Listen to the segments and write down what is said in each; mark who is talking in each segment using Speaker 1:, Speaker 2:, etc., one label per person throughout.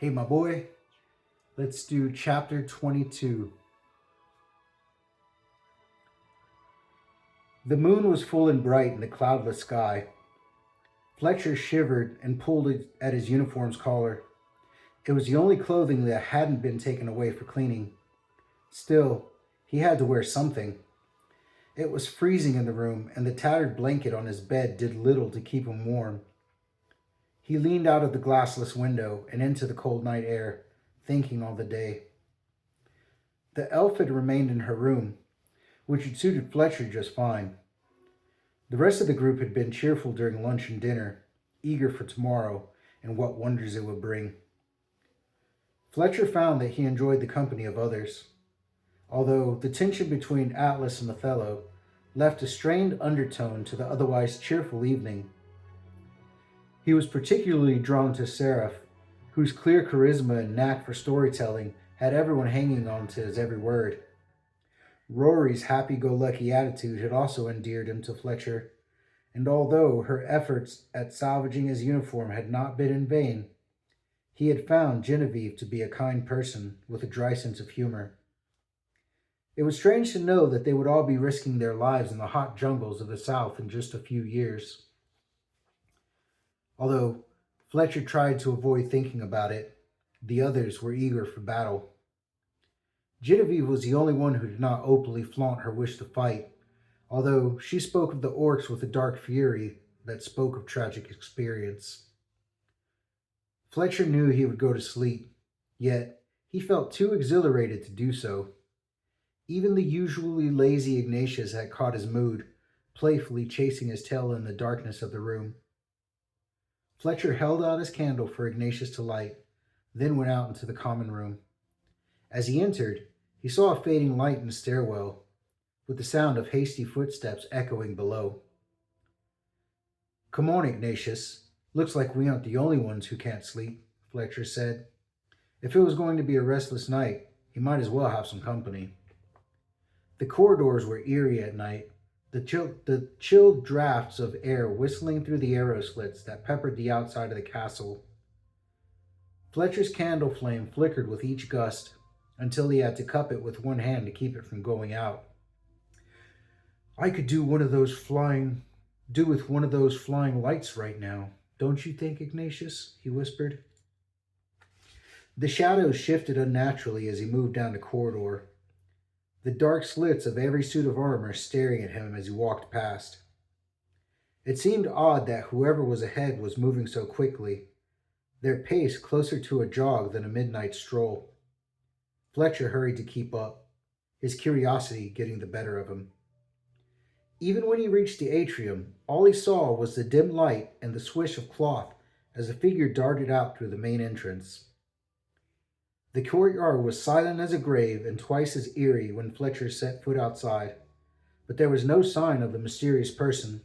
Speaker 1: Hey, my boy, let's do chapter 22. The moon was full and bright in the cloudless sky. Fletcher shivered and pulled at his uniform's collar. It was the only clothing that hadn't been taken away for cleaning. Still, he had to wear something. It was freezing in the room, and the tattered blanket on his bed did little to keep him warm. He leaned out of the glassless window and into the cold night air, thinking all the day. The elf had remained in her room, which had suited Fletcher just fine. The rest of the group had been cheerful during lunch and dinner, eager for tomorrow and what wonders it would bring. Fletcher found that he enjoyed the company of others, although the tension between Atlas and Othello left a strained undertone to the otherwise cheerful evening. He was particularly drawn to Seraph, whose clear charisma and knack for storytelling had everyone hanging on to his every word. Rory's happy-go-lucky attitude had also endeared him to Fletcher, and although her efforts at salvaging his uniform had not been in vain, he had found Genevieve to be a kind person with a dry sense of humor. It was strange to know that they would all be risking their lives in the hot jungles of the South in just a few years. Although Fletcher tried to avoid thinking about it, the others were eager for battle. Genevieve was the only one who did not openly flaunt her wish to fight, although she spoke of the orcs with a dark fury that spoke of tragic experience. Fletcher knew he would go to sleep, yet he felt too exhilarated to do so. Even the usually lazy Ignatius had caught his mood, playfully chasing his tail in the darkness of the room. Fletcher held out his candle for Ignatius to light, then went out into the common room. As he entered, he saw a fading light in the stairwell, with the sound of hasty footsteps echoing below. "Come on, Ignatius. Looks like we aren't the only ones who can't sleep," Fletcher said. If it was going to be a restless night, he might as well have some company. The corridors were eerie at night, the chilled drafts of air whistling through the arrow slits that peppered the outside of the castle. Fletcher's candle flame flickered with each gust, until he had to cup it with one hand to keep it from going out. "I could do with one of those flying lights right now, don't you think, Ignatius?" he whispered. The shadows shifted unnaturally as he moved down the corridor, the dark slits of every suit of armor staring at him as he walked past. It seemed odd that whoever was ahead was moving so quickly, their pace closer to a jog than a midnight stroll. Fletcher hurried to keep up, his curiosity getting the better of him. Even when he reached the atrium, all he saw was the dim light and the swish of cloth as a figure darted out through the main entrance. The courtyard was silent as a grave and twice as eerie when Fletcher set foot outside, but there was no sign of the mysterious person.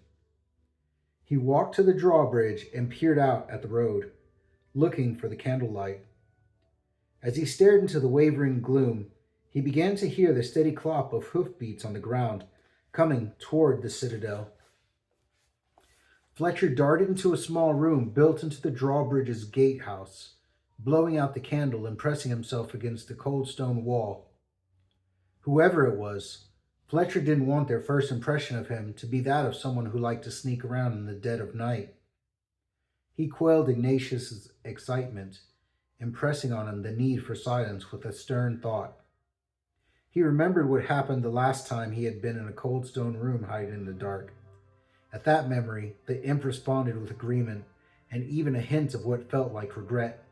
Speaker 1: He walked to the drawbridge and peered out at the road, looking for the candlelight. As he stared into the wavering gloom, he began to hear the steady clop of hoofbeats on the ground, coming toward the citadel. Fletcher darted into a small room built into the drawbridge's gatehouse, blowing out the candle and pressing himself against the cold stone wall. Whoever it was, Fletcher didn't want their first impression of him to be that of someone who liked to sneak around in the dead of night. He quelled Ignatius's excitement, impressing on him the need for silence with a stern thought. He remembered what happened the last time he had been in a cold stone room hiding in the dark. At that memory, the imp responded with agreement and even a hint of what felt like regret.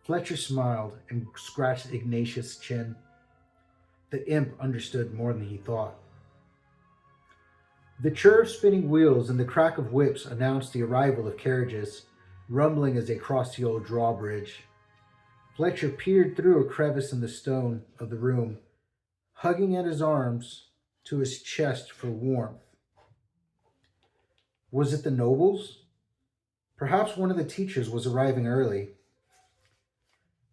Speaker 1: Fletcher smiled and scratched Ignatius' chin. The imp understood more than he thought. The chirr of spinning wheels and the crack of whips announced the arrival of carriages, rumbling as they crossed the old drawbridge. Fletcher peered through a crevice in the stone of the room, hugging at his arms to his chest for warmth. Was it the nobles? Perhaps one of the teachers was arriving early.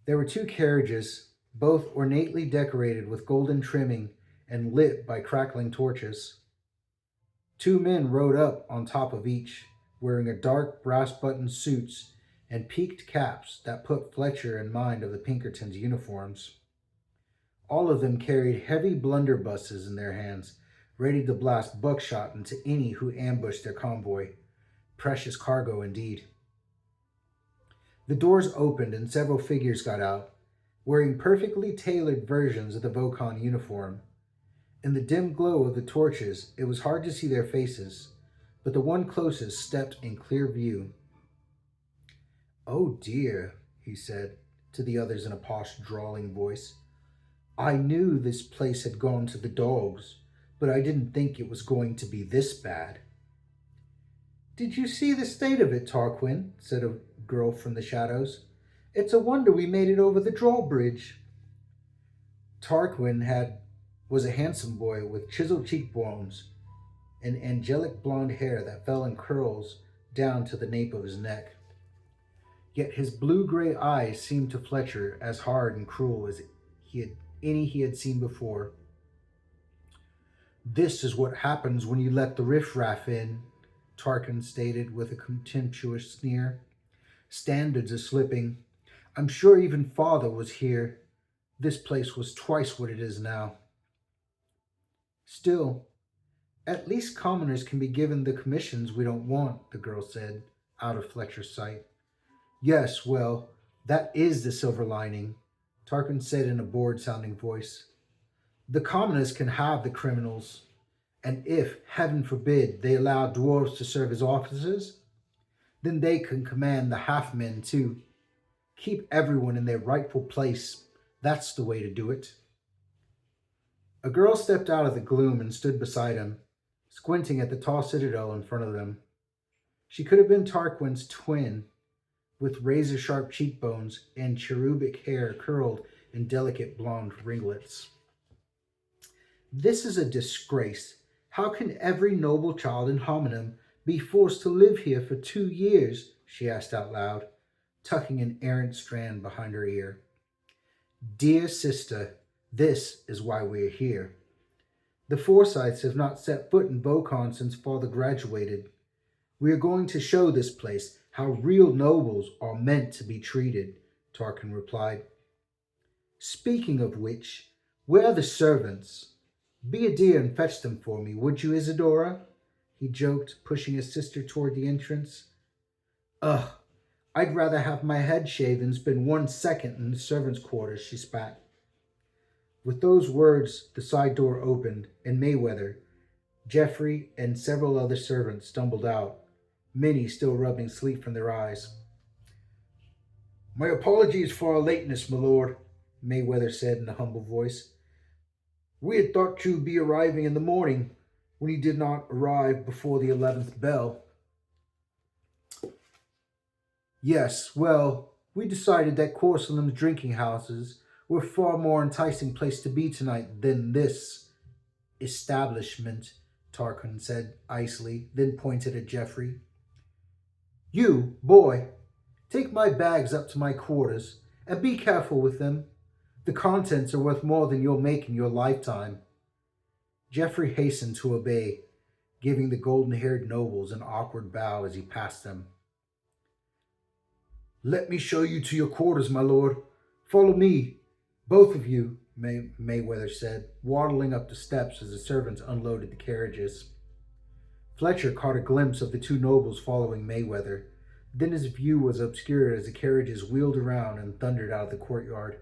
Speaker 1: There were two carriages, both ornately decorated with golden trimming and lit by crackling torches. Two men rode up on top of each, wearing a dark brass-buttoned suits and peaked caps that put Fletcher in mind of the Pinkertons' uniforms. All of them carried heavy blunderbusses in their hands, ready to blast buckshot into any who ambushed their convoy. Precious cargo indeed. The doors opened and several figures got out, wearing perfectly tailored versions of the Vocon uniform. In the dim glow of the torches, it was hard to see their faces, but the one closest stepped in clear view. "Oh dear," he said to the others in a posh, drawling voice. "I knew this place had gone to the dogs, but I didn't think it was going to be this bad." "Did you see the state of it, Tarquin?" said a girl from the shadows. "It's a wonder we made it over the drawbridge." Tarquin was a handsome boy with chiseled cheekbones and angelic blonde hair that fell in curls down to the nape of his neck. Yet his blue-gray eyes seemed to Fletcher as hard and cruel as any he had seen before. "This is what happens when you let the riffraff in," Tarquin stated with a contemptuous sneer. "Standards are slipping. I'm sure even father was here. This place was twice what it is now." "Still, at least commoners can be given the commissions we don't want," the girl said, out of Fletcher's sight. "Yes, well, that is the silver lining," Tarquin said in a bored-sounding voice. "The commoners can have the criminals, and if, heaven forbid, they allow dwarves to serve as officers, then they can command the half-men too. Keep everyone in their rightful place. That's the way to do it." A girl stepped out of the gloom and stood beside him, squinting at the tall citadel in front of them. She could have been Tarquin's twin, with razor-sharp cheekbones and cherubic hair curled in delicate blonde ringlets. "This is a disgrace. How can every noble child in Hominum be forced to live here for 2 years?" she asked out loud, tucking an errant strand behind her ear. "Dear sister, this is why we are here. The Forsyths have not set foot in Vocon since father graduated. We are going to show this place how real nobles are meant to be treated," Tarquin replied. "Speaking of which, where are the servants? Be a dear and fetch them for me, would you, Isadora?" he joked, pushing his sister toward the entrance. "Ugh, I'd rather have my head shaved than spend 1 second in the servants' quarters," she spat. With those words, the side door opened, and Mayweather, Geoffrey, and several other servants stumbled out, many still rubbing sleep from their eyes. "My apologies for our lateness, my lord," Mayweather said in a humble voice. "We had thought you'd be arriving in the morning, when you did not arrive before the 11th bell." "Yes, well, we decided that Corsolam's drinking houses were a far more enticing place to be tonight than this establishment," Tarquin said icily, then pointed at Geoffrey. "You, boy, take my bags up to my quarters, and be careful with them. The contents are worth more than you'll make in your lifetime." Geoffrey hastened to obey, giving the golden-haired nobles an awkward bow as he passed them. "Let me show you to your quarters, my lord. Follow me, both of you," Mayweather said, waddling up the steps as the servants unloaded the carriages. Fletcher caught a glimpse of the 2 nobles following Mayweather. Then his view was obscured as the carriages wheeled around and thundered out of the courtyard.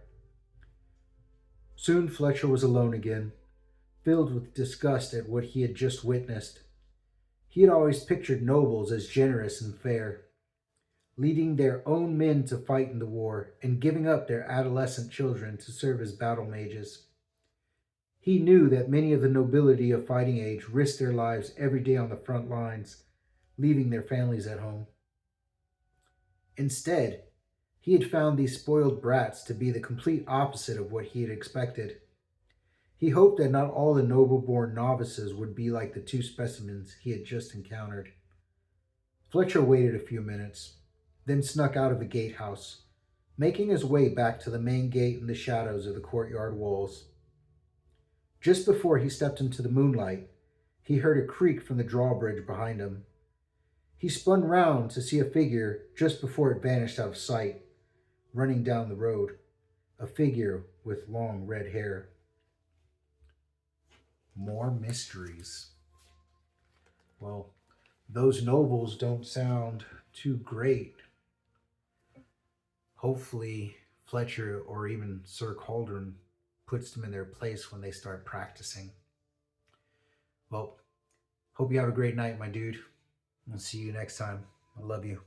Speaker 1: Soon Fletcher was alone again, filled with disgust at what he had just witnessed. He had always pictured nobles as generous and fair, leading their own men to fight in the war and giving up their adolescent children to serve as battle mages. He knew that many of the nobility of fighting age risked their lives every day on the front lines, leaving their families at home. Instead, he had found these spoiled brats to be the complete opposite of what he had expected. He hoped that not all the noble-born novices would be like the 2 specimens he had just encountered. Fletcher waited a few minutes, then snuck out of the gatehouse, making his way back to the main gate in the shadows of the courtyard walls. Just before he stepped into the moonlight, he heard a creak from the drawbridge behind him. He spun round to see a figure just before it vanished out of sight, running down the road, a figure with long red hair. More mysteries. Well, those nobles don't sound too great. Hopefully, Fletcher or even Sir Cauldron puts them in their place when they start practicing. Well, hope you have a great night, my dude. I'll see you next time. I love you.